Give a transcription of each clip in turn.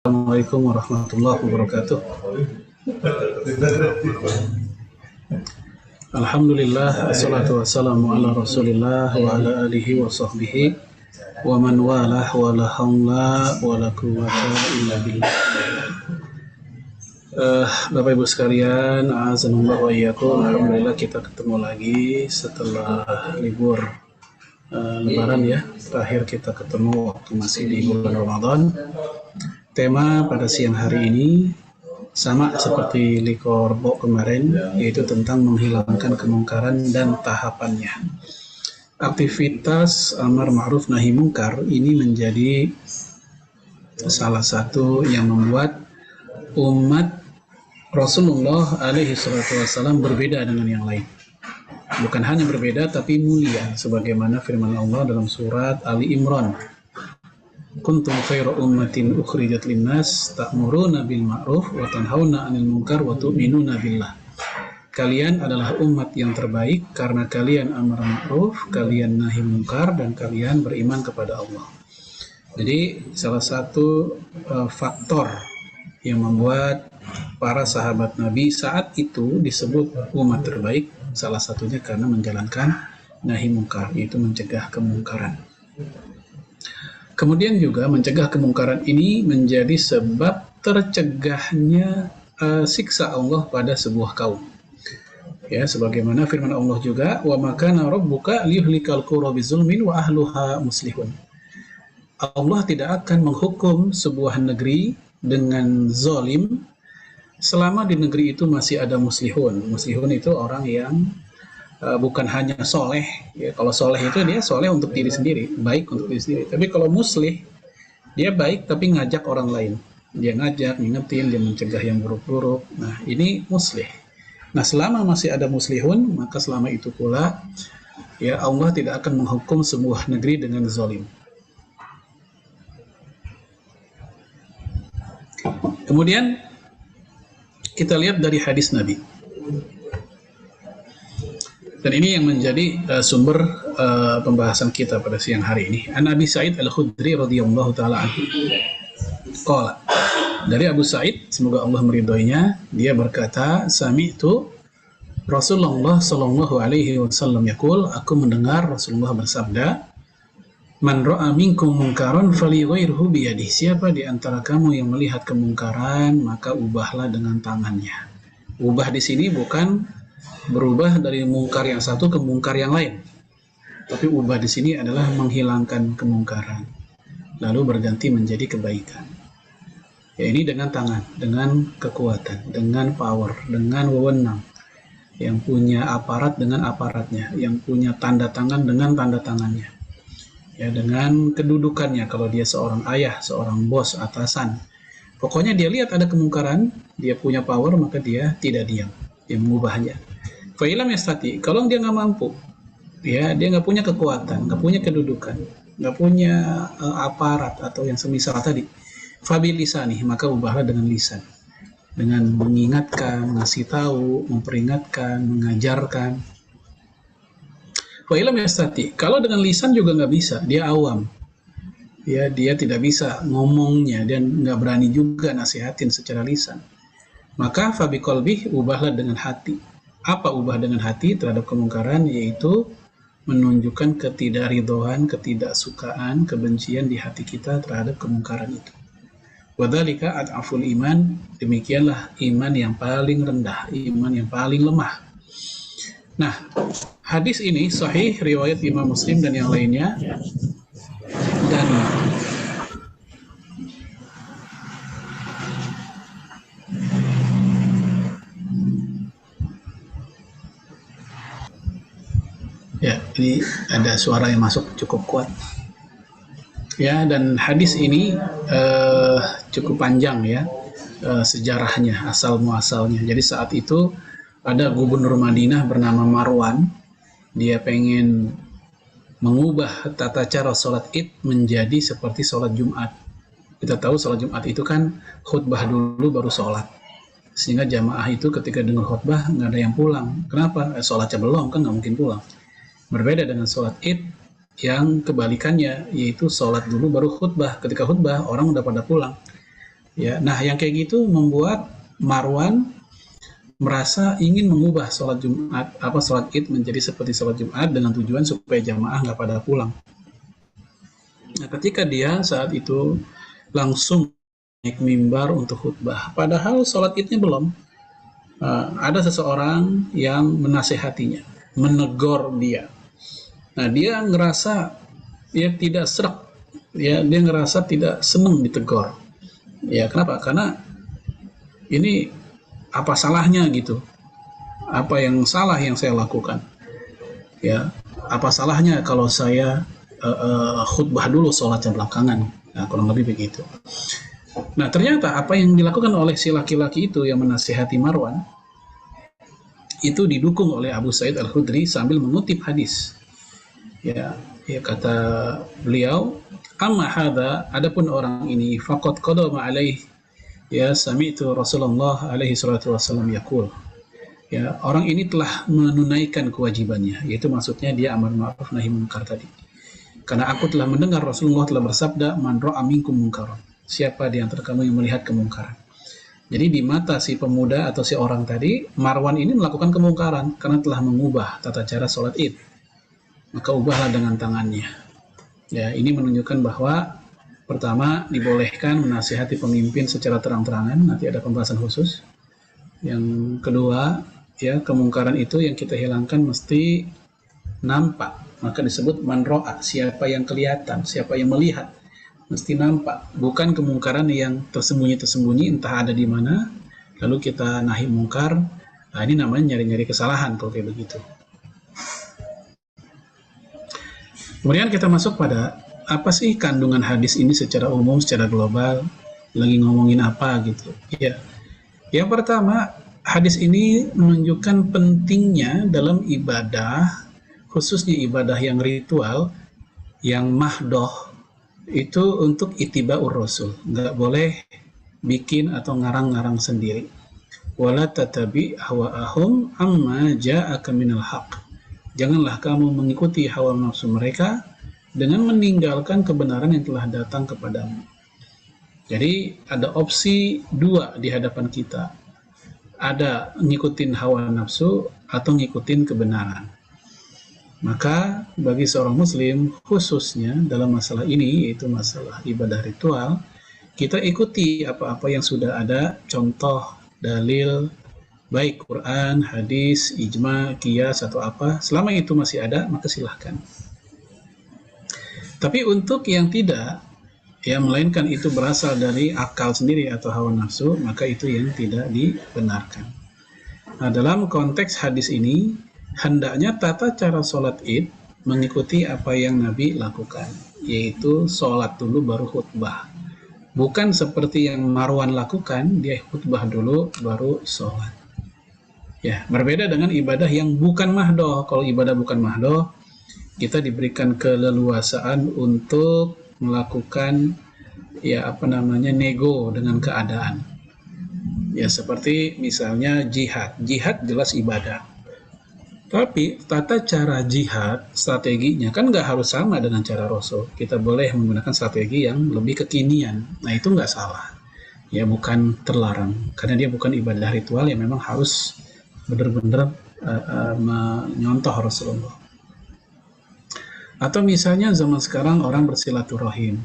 Assalamualaikum warahmatullahi wabarakatuh. Alhamdulillah, wassalatu wassalamu ala rasulillah wa ala alihi wa sahbihi wa man walah wa la hawla wa la quwwata illa billah. Bapak Ibu sekalian, azanullah wa iyyakum. Alhamdulillah kita ketemu lagi setelah libur Lebaran ya. Terakhir kita ketemu waktu masih di bulan Ramadan. Tema pada siang hari ini sama seperti Likorbo kemarin, yaitu tentang menghilangkan kemungkaran dan tahapannya. Aktivitas amar ma'ruf nahi mungkar ini menjadi salah satu yang membuat umat Rasulullah alaihi salatu wassalam berbeda dengan yang lain. Bukan hanya berbeda tapi mulia, sebagaimana firman Allah dalam surat Ali Imran. Kuntum khairu ummatin ukhrijat linnas ta'muruna bil ma'ruf wa tanhauna 'anil munkar wa tu'minuna billah. Kalian adalah umat yang terbaik karena kalian amar ma'ruf, kalian nahi munkar, dan kalian beriman kepada Allah. Jadi salah satu faktor yang membuat para sahabat Nabi saat itu disebut umat terbaik, salah satunya karena menjalankan nahi munkar, yaitu mencegah kemungkaran. Kemudian juga mencegah kemungkaran ini menjadi sebab tercegahnya siksa Allah pada sebuah kaum. Ya, sebagaimana firman Allah juga, wa makana rabbuka liyuhlikal qura bizulmin wa ahluha muslihun. Allah tidak akan menghukum sebuah negeri dengan zalim selama di negeri itu masih ada muslihun. Muslihun itu orang yang bukan hanya soleh, ya, kalau soleh itu dia soleh untuk diri sendiri, baik untuk diri sendiri. Tapi kalau muslih, dia baik tapi ngajak orang lain. Dia ngajak, ngingetin, dia mencegah yang buruk-buruk. Nah, ini muslih. Nah, selama masih ada muslihun, maka selama itu pula, ya Allah tidak akan menghukum sebuah negeri dengan zalim. Kemudian kita lihat dari hadis Nabi. Dan ini yang menjadi sumber pembahasan kita pada siang hari ini. An Abi Sa'id Al-Khudri radhiyallahu taala anhu. Qala. Dari Abu Sa'id, semoga Allah meridhoinya, dia berkata, sami'tu Rasulullah sallallahu alaihi wasallam yaqul, aku mendengar Rasulullah bersabda, man ra'a minkum munkaran falyughayyirhu bi yadihi. Siapa di antara kamu yang melihat kemungkaran, maka ubahlah dengan tangannya. Ubah di sini bukan berubah dari mungkar yang satu ke mungkar yang lain, tapi ubah di sini adalah menghilangkan kemungkaran lalu berganti menjadi kebaikan. Ya, ini dengan tangan, dengan kekuatan, dengan power, dengan wewenang, yang punya aparat dengan aparatnya, yang punya tanda tangan dengan tanda tangannya, ya, dengan kedudukannya. Kalau dia seorang ayah, seorang bos, atasan, pokoknya dia lihat ada kemungkaran, dia punya power, maka dia tidak diam, dia mengubahnya. Fa'ilam yastati, kalau dia nggak mampu, ya, dia nggak punya kekuatan, nggak punya kedudukan, nggak punya aparat atau yang semisal tadi, fabilisani, maka ubahlah dengan lisan, dengan mengingatkan, ngasih tahu, memperingatkan, mengajarkan. Fa'ilam yastati, kalau dengan lisan juga nggak bisa, dia awam, ya, dia tidak bisa ngomongnya dan nggak berani juga nasihatin secara lisan, maka fabiqalbih, ubahlah dengan hati. Apa ubah dengan hati terhadap kemungkaran? Yaitu menunjukkan ketidakridhoan, ketidaksukaan, kebencian di hati kita terhadap kemungkaran itu. Wadzalika ad'aful iman, demikianlah iman yang paling rendah, iman yang paling lemah. Nah, hadis ini sahih riwayat Imam Muslim dan yang lainnya. Dan ya, ini ada suara yang masuk cukup kuat. Ya, dan hadis ini cukup panjang ya, sejarahnya, asal muasalnya. Jadi saat itu ada gubernur Madinah bernama Marwan. Dia pengen mengubah tata cara sholat Id menjadi seperti sholat Jumat. Kita tahu sholat Jumat itu kan khutbah dulu baru sholat. Sehingga jamaah itu ketika dengar khutbah nggak ada yang pulang. Kenapa? Sholatnya belum, kan nggak mungkin pulang. Berbeda dengan sholat Id yang kebalikannya, yaitu sholat dulu baru khutbah. Ketika khutbah orang udah pada pulang. Ya, nah yang kayak gitu membuat Marwan merasa ingin mengubah sholat Id menjadi seperti sholat Jumat dengan tujuan supaya jamaah nggak pada pulang. Nah, ketika dia saat itu langsung naik mimbar untuk khutbah, padahal sholat Idnya belum, ada seseorang yang menasehatinya, menegur dia. Nah, dia ngerasa dia tidak serak, ya dia ngerasa tidak senang ditegur. Ya, kenapa? Karena ini apa salahnya gitu? Apa yang salah yang saya lakukan? Ya, apa salahnya kalau saya khutbah dulu sholatnya belakangan? Nah, kurang lebih begitu. Nah, ternyata apa yang dilakukan oleh si laki-laki itu yang menasihati Marwan itu didukung oleh Abu Sa'id Al-Khudri sambil mengutip hadis. Ya, kata beliau, amma hadza, adapun orang ini faqad qadama alaih, ya sami'tu Rasulullah alaihi salatu wasallam yaqul. Ya, orang ini telah menunaikan kewajibannya, yaitu maksudnya dia amar ma'ruf nahi munkar tadi. Karena aku telah mendengar Rasulullah telah bersabda, man ra'a minkum munkaran. Siapa di antara kamu yang melihat kemungkaran? Jadi di mata si pemuda atau si orang tadi, Marwan ini melakukan kemungkaran karena telah mengubah tata cara sholat Id. Maka ubahlah dengan tangannya. Ya, ini menunjukkan bahwa pertama dibolehkan menasihati pemimpin secara terang-terangan, nanti ada pembahasan khusus. Yang kedua, ya kemungkaran itu yang kita hilangkan mesti nampak, maka disebut man ro'a, siapa yang kelihatan, siapa yang melihat, mesti nampak, bukan kemungkaran yang tersembunyi-tersembunyi entah ada di mana lalu kita nahi mungkar. Nah, ini namanya nyari-nyari kesalahan kalau kayak begitu. Kemudian kita masuk pada apa sih kandungan hadis ini secara umum, secara global, lagi ngomongin apa gitu ya. Yang pertama, hadis ini menunjukkan pentingnya dalam ibadah, khususnya ibadah yang ritual, yang mahdoh, itu untuk ittiba'ur rasul. Nggak boleh bikin atau ngarang-ngarang sendiri. Wala tatabi hawa'ahum amma ja'aka minal haq. Janganlah kamu mengikuti hawa nafsu mereka dengan meninggalkan kebenaran yang telah datang kepadamu. Jadi ada opsi dua di hadapan kita. Ada ngikutin hawa nafsu atau ngikutin kebenaran. Maka bagi seorang muslim khususnya dalam masalah ini, yaitu masalah ibadah ritual, kita ikuti apa-apa yang sudah ada, contoh, dalil, baik Quran, hadis, ijma, qiyas atau apa, selama itu masih ada, maka silahkan. Tapi untuk yang tidak, ya melainkan itu berasal dari akal sendiri atau hawa nafsu, maka itu yang tidak dibenarkan. Nah, dalam konteks hadis ini, hendaknya tata cara sholat Id mengikuti apa yang Nabi lakukan, yaitu sholat dulu baru khutbah. Bukan seperti yang Marwan lakukan, dia khutbah dulu baru sholat. Ya, berbeda dengan ibadah yang bukan mahdoh. Kalau ibadah bukan mahdoh, kita diberikan keleluasaan untuk melakukan nego dengan keadaan. Ya, seperti misalnya jihad. Jihad jelas ibadah. Tapi tata cara jihad, strateginya kan nggak harus sama dengan cara Rasul. Kita boleh menggunakan strategi yang lebih kekinian. Nah, itu nggak salah. Ya, bukan terlarang. Karena dia bukan ibadah ritual yang memang harus benar-benar menyontoh Rasulullah. Atau misalnya zaman sekarang orang bersilaturahim,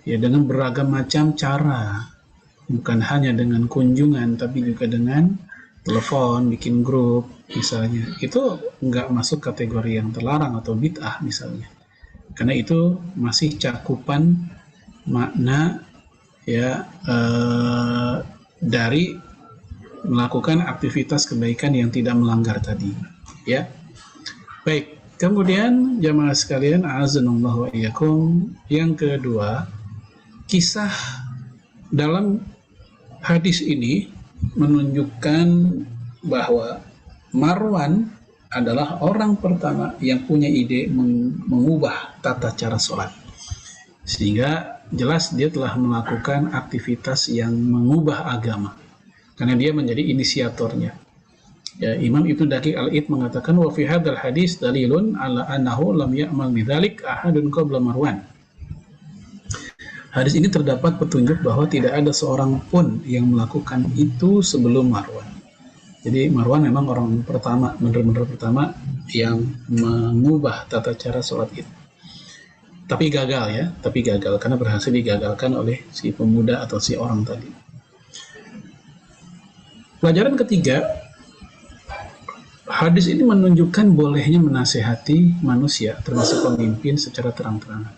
ya dengan beragam macam cara, bukan hanya dengan kunjungan, tapi juga dengan telepon, bikin grup, misalnya. Itu nggak masuk kategori yang terlarang atau bid'ah misalnya, karena itu masih cakupan makna ya dari melakukan aktivitas kebaikan yang tidak melanggar tadi. Ya, baik. Kemudian jamaah sekalian, a'azanallahu wa iyyakum, yang kedua, kisah dalam hadis ini menunjukkan bahwa Marwan adalah orang pertama yang punya ide mengubah tata cara sholat. Sehingga jelas dia telah melakukan aktivitas yang mengubah agama. Karena dia menjadi inisiatornya. Ya, Imam Ibnu Daqiq Al-Id mengatakan wa fi hadzal hadis dalilun ala annahu lam ya'mal bidzalik ahadun qabla Marwan. Hadis ini terdapat petunjuk bahwa tidak ada seorang pun yang melakukan itu sebelum Marwan. Jadi Marwan memang orang pertama, benar-benar pertama yang mengubah tata cara sholat id. Tapi gagal karena berhasil digagalkan oleh si pemuda atau si orang tadi. Pelajaran ketiga, hadis ini menunjukkan bolehnya menasehati manusia, termasuk pemimpin, secara terang-terangan.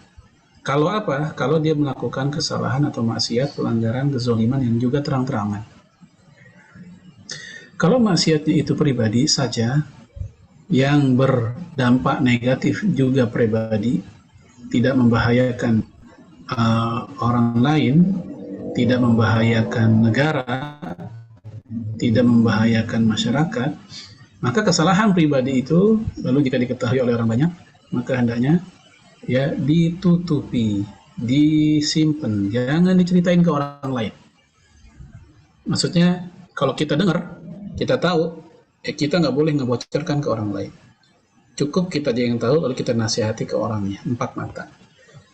Kalau apa? Kalau dia melakukan kesalahan atau maksiat, pelanggaran, kezaliman yang juga terang-terangan. Kalau maksiatnya itu pribadi saja, yang berdampak negatif juga pribadi, tidak membahayakan orang lain, tidak membahayakan negara, tidak membahayakan masyarakat, maka kesalahan pribadi itu, lalu jika diketahui oleh orang banyak, maka hendaknya ya ditutupi, disimpan, jangan diceritain ke orang lain. Maksudnya kalau kita dengar, kita tahu, kita nggak boleh ngebocorkan ke orang lain. Cukup kita aja yang tahu, lalu kita nasihati ke orangnya, 4 mata.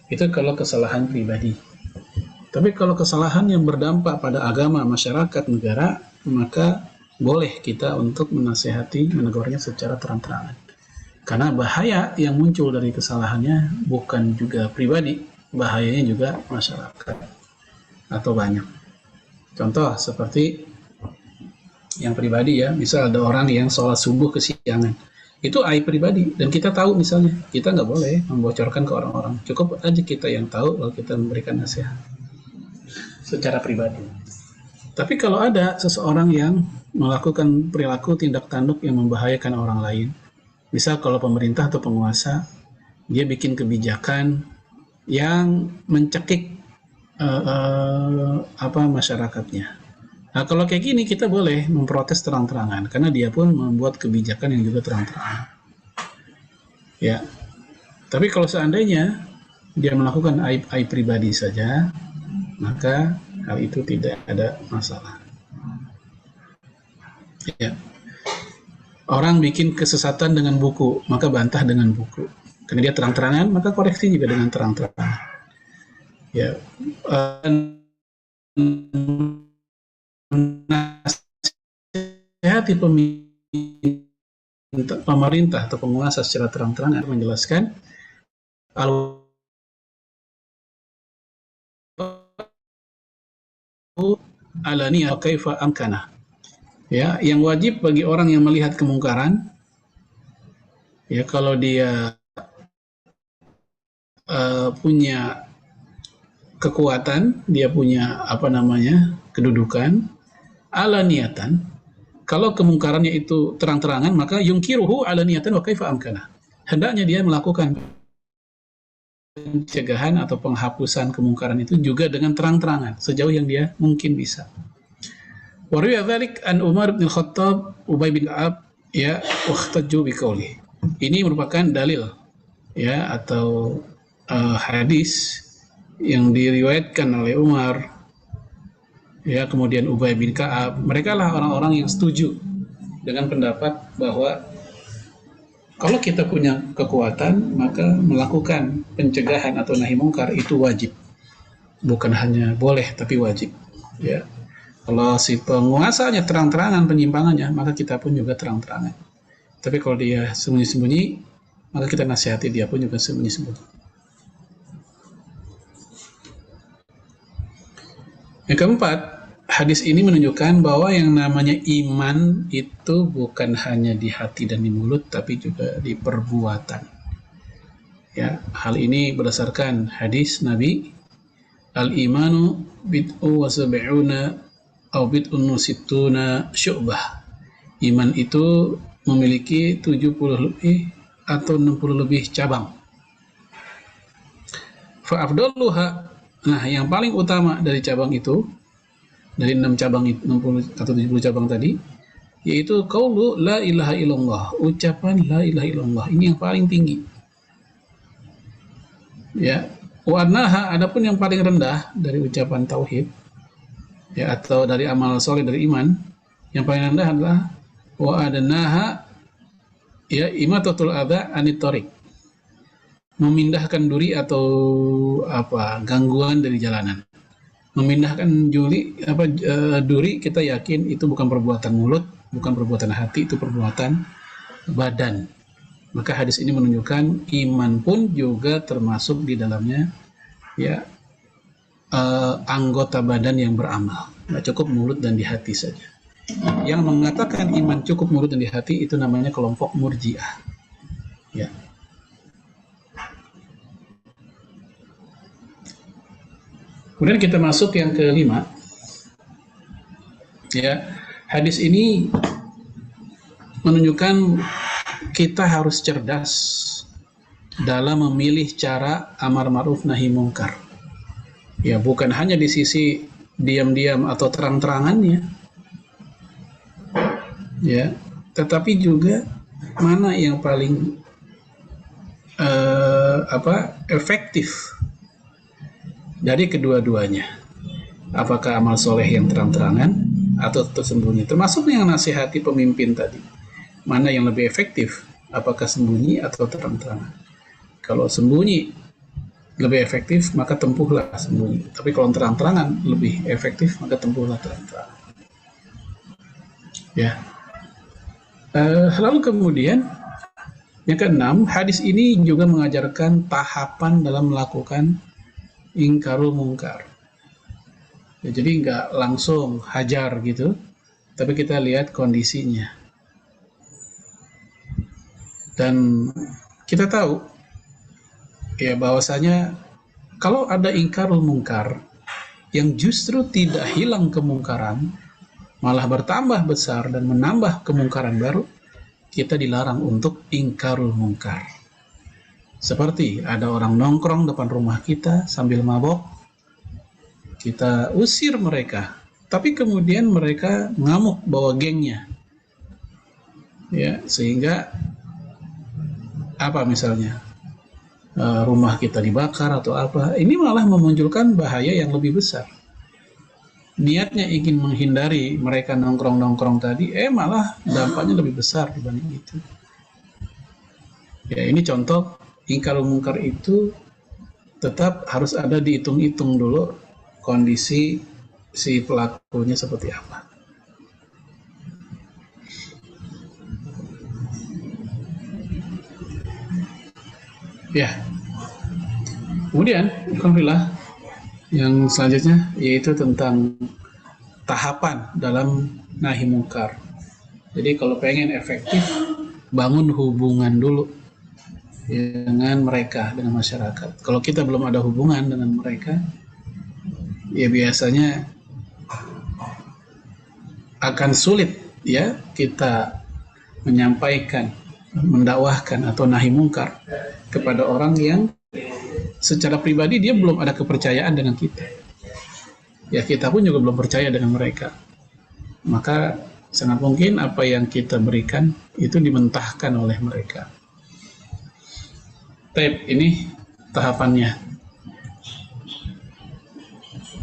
Itu kalau kesalahan pribadi. Tapi kalau kesalahan yang berdampak pada agama, masyarakat, negara, maka boleh kita untuk menasihati, menegurnya secara terang-terangan. Karena bahaya yang muncul dari kesalahannya bukan juga pribadi, bahayanya juga masyarakat atau banyak. Contoh seperti yang pribadi ya, misal ada orang yang sholat subuh kesiangan, itu aib pribadi dan kita tahu, misalnya kita nggak boleh membocorkan ke orang-orang, cukup aja kita yang tahu lalu kita memberikan nasihat secara pribadi. Tapi kalau ada seseorang yang melakukan perilaku tindak tanduk yang membahayakan orang lain, misal kalau pemerintah atau penguasa, dia bikin kebijakan yang mencekik masyarakatnya. Nah, kalau kayak gini kita boleh memprotes terang-terangan karena dia pun membuat kebijakan yang juga terang-terangan. Ya. Tapi kalau seandainya dia melakukan aib pribadi saja, maka hal itu tidak ada masalah. Ya. Orang bikin kesesatan dengan buku, maka bantah dengan buku. Karena dia terang-terangan, maka koreksi juga dengan terang-terangan. Ya, nasihati pemerintah atau penguasa secara terang-terangan menjelaskan alaniya kaifa amkana. Ya, yang wajib bagi orang yang melihat kemungkaran, ya kalau dia punya kekuatan, dia punya kedudukan, alaniyatan. Kalau kemungkarannya itu terang-terangan, maka yungkiruhu alaniyatan wa kaifa amkana. Hendaknya dia melakukan pencegahan atau penghapusan kemungkaran itu juga dengan terang-terangan, sejauh yang dia mungkin bisa. Waruya dzalik an Umar bin Khattab, Ubay bin Ka'ab, ya, wahtaju biqauli. Ini merupakan dalil, ya, atau hadis yang diriwayatkan oleh Umar, ya, kemudian Ubay bin Ka'ab. Mereka lah orang-orang yang setuju dengan pendapat bahwa kalau kita punya kekuatan, maka melakukan pencegahan atau nahi mungkar itu wajib. Bukan hanya boleh, tapi wajib, ya. Kalau si penguasanya terang-terangan penyimpangannya, maka kita pun juga terang-terangan. Tapi kalau dia sembunyi-sembunyi, maka kita nasihati dia pun juga sembunyi-sembunyi. Yang keempat, hadis ini menunjukkan bahwa yang namanya iman itu bukan hanya di hati dan di mulut, tapi juga di perbuatan. Ya, hal ini berdasarkan hadis Nabi, al-imanu bid'u wa sab'una au bid'un sittuna syu'bah. Iman itu memiliki 70 lebih atau 60 lebih cabang. Fa afdaluha, nah yang paling utama dari cabang itu, dari 6 cabang, 60 atau 70 cabang tadi, yaitu qaulu la ilaha illallah, ucapan la ilaha illallah. Ini yang paling tinggi. Ya, wa annaha, adapun yang paling rendah dari ucapan tauhid, ya, atau dari amal soleh, dari iman, yang paling rendah adalah wa adnaha, ya, imatatul adza anit thariq, memindahkan duri atau gangguan dari jalanan. Memindahkan duri kita yakin itu bukan perbuatan mulut, bukan perbuatan hati, itu perbuatan badan. Maka hadis ini menunjukkan iman pun juga termasuk di dalamnya ya anggota badan yang beramal. Nggak cukup mulut dan di hati saja. Yang mengatakan iman cukup mulut dan di hati itu namanya kelompok Murji'ah. Ya. Kemudian kita masuk yang kelima. Ya, hadis ini menunjukkan kita harus cerdas dalam memilih cara amar ma'ruf nahi mungkar. Ya, bukan hanya di sisi diam-diam atau terang-terangannya. Ya, tetapi juga mana yang paling efektif dari kedua-duanya. Apakah amal soleh yang terang-terangan atau tersembunyi? Termasuk yang nasihati pemimpin tadi. Mana yang lebih efektif? Apakah sembunyi atau terang-terangan? Kalau sembunyi lebih efektif, maka tempuhlah sembunyi. Tapi kalau terang-terangan lebih efektif, maka tempuhlah terang-terangan. Ya. Lalu kemudian yang keenam, hadis ini juga mengajarkan tahapan dalam melakukan ingkarul mungkar. Ya, jadi nggak langsung hajar gitu, tapi kita lihat kondisinya. Dan kita tahu ya bahwasanya kalau ada ingkarul mungkar yang justru tidak hilang kemungkaran, malah bertambah besar dan menambah kemungkaran baru, kita dilarang untuk ingkarul mungkar. Seperti ada orang nongkrong depan rumah kita sambil mabok, kita usir mereka, tapi kemudian mereka ngamuk bawa gengnya, ya sehingga misalnya rumah kita dibakar atau apa, ini malah memunculkan bahaya yang lebih besar. Niatnya ingin menghindari mereka nongkrong-nongkrong tadi, malah dampaknya lebih besar dibanding itu. Ya, ini contoh ingkarul mungkar itu tetap harus ada dihitung-hitung dulu kondisi si pelakunya seperti apa. Ya. Kemudian, alhamdulillah, yang selanjutnya yaitu tentang tahapan dalam nahi mungkar. Jadi kalau pengen efektif, bangun hubungan dulu dengan mereka, dengan masyarakat. Kalau kita belum ada hubungan dengan mereka, ya biasanya akan sulit ya kita menyampaikan, mendakwahkan atau nahi mungkar kepada orang yang secara pribadi dia belum ada kepercayaan dengan kita. Ya kita pun juga belum percaya dengan mereka. Maka sangat mungkin apa yang kita berikan itu dimentahkan oleh mereka. Ini tahapannya.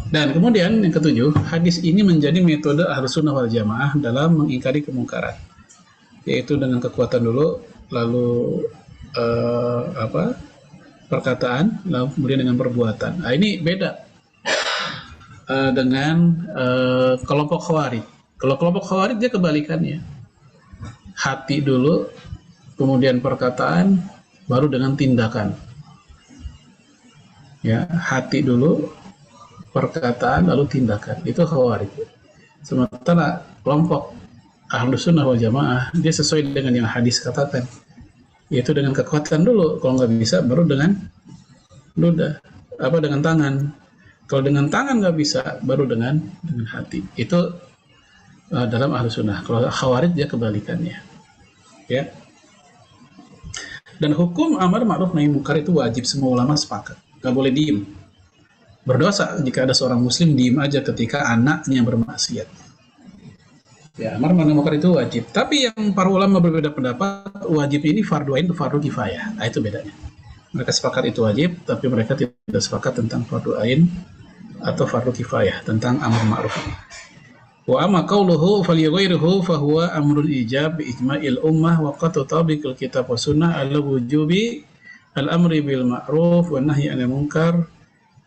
Dan kemudian yang ketujuh, hadis ini menjadi metode Ahlus Sunnah wal Jamaah dalam mengingkari kemungkaran, yaitu dengan kekuatan dulu, lalu perkataan, lalu kemudian dengan perbuatan. Nah, ini beda dengan kelompok Khawarij. Kalau kelompok Khawarij dia kebalikannya, hati dulu, kemudian perkataan, baru dengan tindakan. Ya, hati dulu, perkataan, lalu tindakan. Itu Khawarij. Sementara kelompok Ahlus Sunnah wal Jamaah dia sesuai dengan yang hadis katakan, yaitu dengan kekuatan dulu. Kalau nggak bisa, baru dengan ludah, dengan tangan. Kalau dengan tangan nggak bisa, baru dengan hati. Itu dalam Ahlus Sunnah. Kalau Khawarij dia kebalikannya. Ya. Dan hukum amar ma'ruf nahi munkar itu wajib, semua ulama sepakat. Nggak boleh diem. Berdosa jika ada seorang muslim diem aja ketika anaknya bermaksiat. Ya, amar ma'ruf nahi munkar itu wajib. Tapi yang para ulama berbeda pendapat, wajib ini fardu ain atau fardu kifayah. Nah, itu bedanya. Mereka sepakat itu wajib, tapi mereka tidak sepakat tentang fardu ain atau fardu kifayah, tentang amar ma'ruf. Wa amma qawluhu falyughayyirhu fa huwa amrul ijab bi ijma'il ummah wa qad tutabiqul kitab wa sunnah ala wujubi al-amri bil ma'ruf wa nahyi 'anil munkar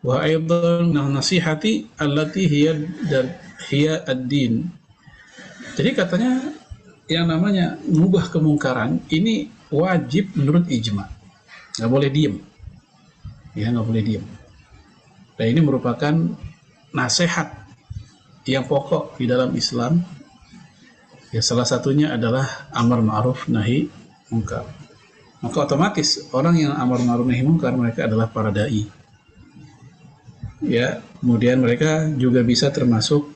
wa aidan nasihati allati hiya ad-din. Jadi katanya yang namanya mengubah kemungkaran ini wajib menurut ijma. Nggak boleh diem. Ya, nggak boleh diem. Dan ini merupakan nasihat yang pokok di dalam Islam. Ya, salah satunya adalah amar ma'ruf nahi munkar. Maka otomatis orang yang amar ma'ruf nahi munkar mereka adalah para dai. Ya, kemudian mereka juga bisa termasuk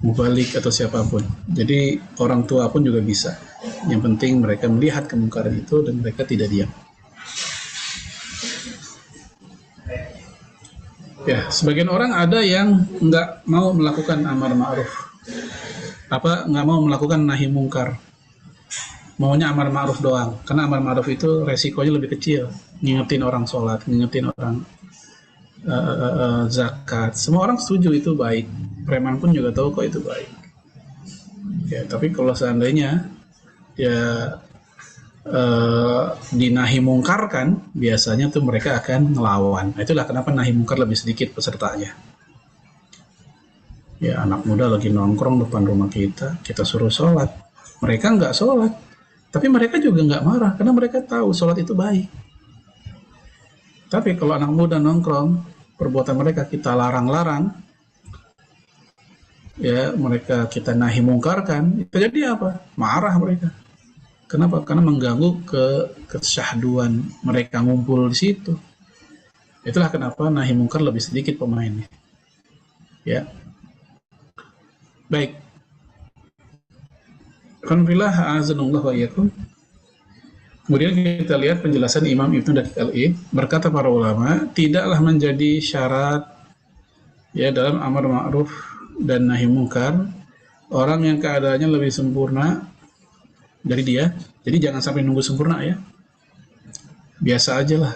mubalik atau siapapun. Jadi orang tua pun juga bisa. Yang penting mereka melihat kemungkaran itu dan mereka tidak diam. Ya, sebagian orang ada yang nggak mau melakukan amar ma'ruf, nggak mau melakukan nahi mungkar, maunya amar ma'ruf doang. Karena amar ma'ruf itu resikonya lebih kecil, ngingetin orang sholat, ngingetin orang zakat. Semua orang setuju itu baik, preman pun juga tahu kok itu baik. Ya, tapi kalau seandainya ya dinahi mungkarkan, biasanya tuh mereka akan ngelawan. Nah, itulah kenapa nahi mungkar lebih sedikit pesertanya. Ya, anak muda lagi nongkrong depan rumah kita suruh sholat, mereka nggak sholat, tapi mereka juga nggak marah karena mereka tahu sholat itu baik. Tapi kalau anak muda nongkrong, perbuatan mereka kita larang-larang, ya mereka kita nahi mungkarkan, itu jadi apa? Marah mereka. Kenapa? Karena mengganggu kesyahduan mereka ngumpul di situ. Itulah kenapa nahi mungkar lebih sedikit pemainnya. Ya. Baik. Alhamdulillah, azanullah wa iyyakum. Kemudian kita lihat penjelasan Imam Ibnu Daqiq al-Id, berkata para ulama, tidaklah menjadi syarat ya dalam amar ma'ruf dan nahi mungkar orang yang keadaannya lebih sempurna dari dia. Jadi jangan sampai nunggu sempurna ya. Biasa aja lah.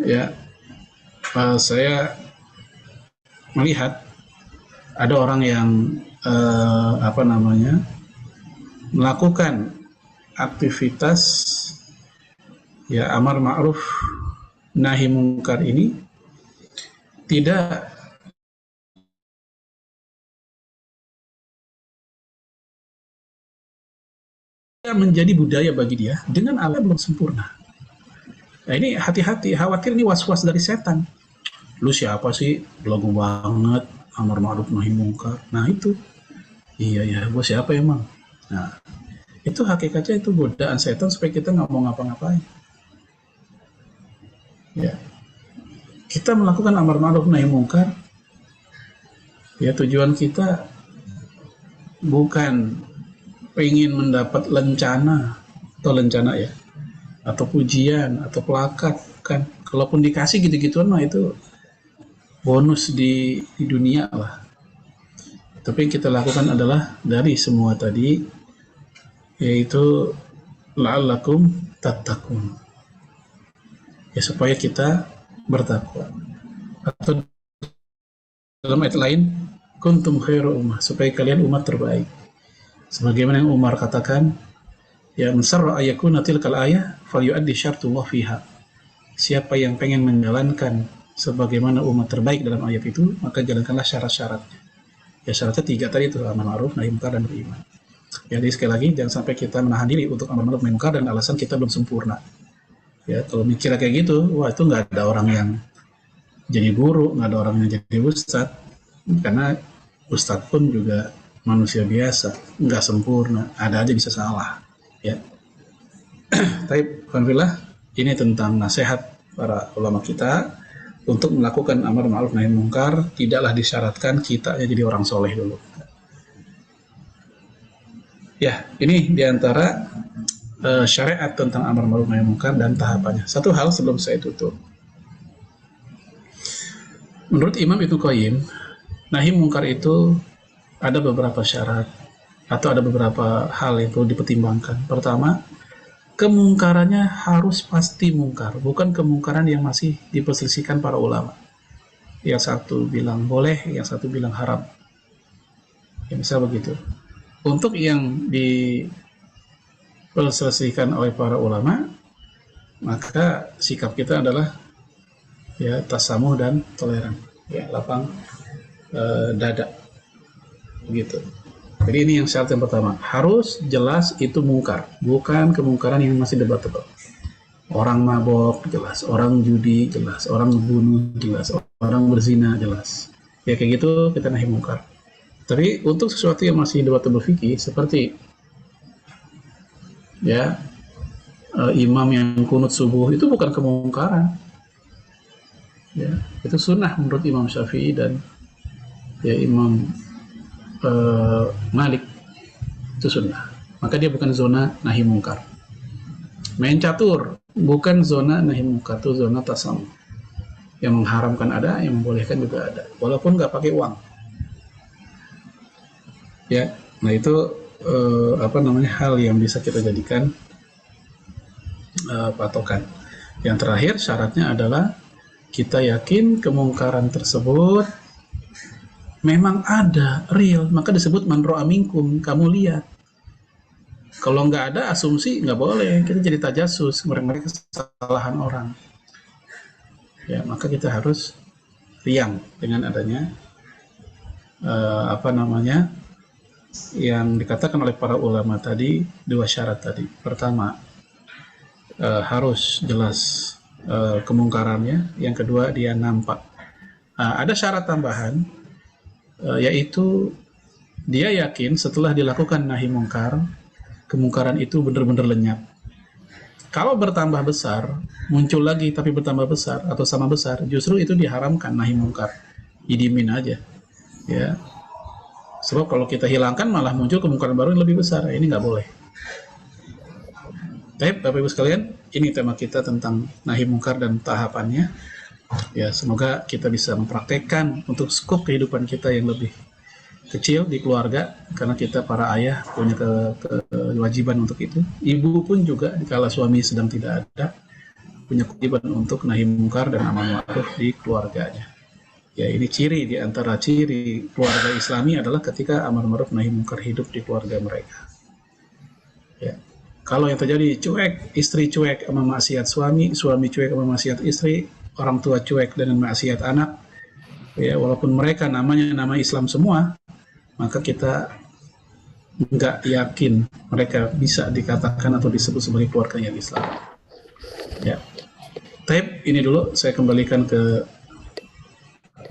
Ya. Saya melihat ada orang yang melakukan aktivitas ya amar ma'ruf nahi mungkar ini tidak menjadi budaya bagi dia dengan Allah belum sempurna. Nah ini hati-hati, khawatir ini was-was dari setan. Lu siapa sih? Belagu banget, amar ma'ruf nahi mungkar. Nah itu, iya ya, gue siapa emang? Nah itu hakikatnya itu godaan setan supaya kita nggak mau ngapa-ngapain. Ya, kita melakukan amar ma'ruf nahi mungkar. Ya tujuan kita bukan pengen mendapat lencana ya, atau pujian atau plakat kan. Kalaupun dikasih gitu-gituan mah itu bonus di dunia lah. Tapi yang kita lakukan adalah dari semua tadi, yaitu la'allakum tattaqun, ya supaya kita bertakwa. Atau dalam ayat lain, kuntum khairu ummah, supaya kalian umat terbaik. Sebagaimana yang Umar katakan, ya mansarra ayakuna tilkal ayah falyu'addi syartullah fiha. Siapa yang pengen menjalankan sebagaimana umat terbaik dalam ayat itu, maka jalankanlah syarat-syaratnya. Ya syaratnya 3 tadi itu, amar ma'ruf nahi munkar dan beriman. Jadi sekali lagi jangan sampai kita menahan diri untuk amar ma'ruf nahi munkar dan alasan kita belum sempurna. Ya kalau mikir kayak gitu, wah itu nggak ada orang yang jadi guru, nggak ada orang yang jadi ustadz, karena ustadz pun juga manusia biasa, nggak sempurna, ada aja bisa salah. Ya. Tapi alhamdulillah ini tentang nasihat para ulama kita untuk melakukan amar ma'ruf nahi munkar, tidaklah disyaratkan kita jadi orang soleh dulu. Ya, ini diantara syariat tentang amar ma'ruf nahi munkar dan tahapannya. Satu hal sebelum saya tutup. Menurut Imam Ibnu Qayyim, nahi munkar itu ada beberapa syarat atau ada beberapa hal yang perlu dipertimbangkan. Pertama, kemungkarannya harus pasti mungkar, bukan kemungkaran yang masih diperselisihkan para ulama. Yang satu bilang boleh, yang satu bilang haram. Ya, misal begitu. Untuk yang diperselisihkan oleh para ulama, maka sikap kita adalah ya tasamuh dan toleran, ya lapang dada, begitu. Jadi ini yang syarat yang pertama, harus jelas itu mungkar, bukan kemungkaran yang masih debatable. Orang mabok jelas, orang judi jelas, orang bunuh jelas, orang berzina jelas. Ya kayak gitu kita nahi mungkar. Tapi untuk sesuatu yang masih debatable fikih seperti ya imam yang kunut subuh itu bukan kemungkaran. Ya, itu sunnah menurut Imam Syafi'i dan ya Imam Malik, itu sunnah, maka dia bukan zona nahi mungkar. Main catur bukan zona nahi mungkar, itu zona tasamuh. Yang mengharamkan ada, yang membolehkan juga ada, walaupun nggak pakai uang. Ya, nah itu hal yang bisa kita jadikan patokan. Yang terakhir syaratnya adalah kita yakin kemungkaran tersebut memang ada, real, maka disebut man ra'a minkum, kamu lihat. Kalau nggak ada asumsi nggak boleh, kita jadi tajasus, mereka kesalahan orang. Ya, maka kita harus riang dengan adanya yang dikatakan oleh para ulama tadi, dua syarat tadi. Pertama, harus jelas kemungkarannya. Yang kedua, dia nampak. Ada syarat tambahan, yaitu dia yakin setelah dilakukan nahi mungkar, kemungkaran itu benar-benar lenyap. Kalau bertambah besar, muncul lagi tapi bertambah besar atau sama besar, justru itu diharamkan nahi mungkar, didimin aja, ya. Sebab kalau kita hilangkan malah muncul kemungkaran baru yang lebih besar, ini nggak boleh. Baik, Bapak Ibu sekalian, ini tema kita tentang nahi mungkar dan tahapannya. Ya, semoga kita bisa mempraktekkan untuk skop kehidupan kita yang lebih kecil di keluarga, karena kita para ayah punya kewajiban untuk itu. Ibu pun juga dikala suami sedang tidak ada, punya kewajiban untuk nahi mungkar dan amar ma'ruf di keluarganya. Ya, ini ciri di antara ciri keluarga Islami adalah ketika amar ma'ruf nahi mungkar hidup di keluarga mereka. Ya. Kalau yang terjadi cuek, istri cuek sama maksiat suami, suami cuek sama maksiat istri, orang tua cuek dengan maksiat anak, ya walaupun mereka namanya nama Islam semua, maka kita nggak yakin mereka bisa dikatakan atau disebut sebagai keluarga yang Islam. Ya, tape ini dulu saya kembalikan ke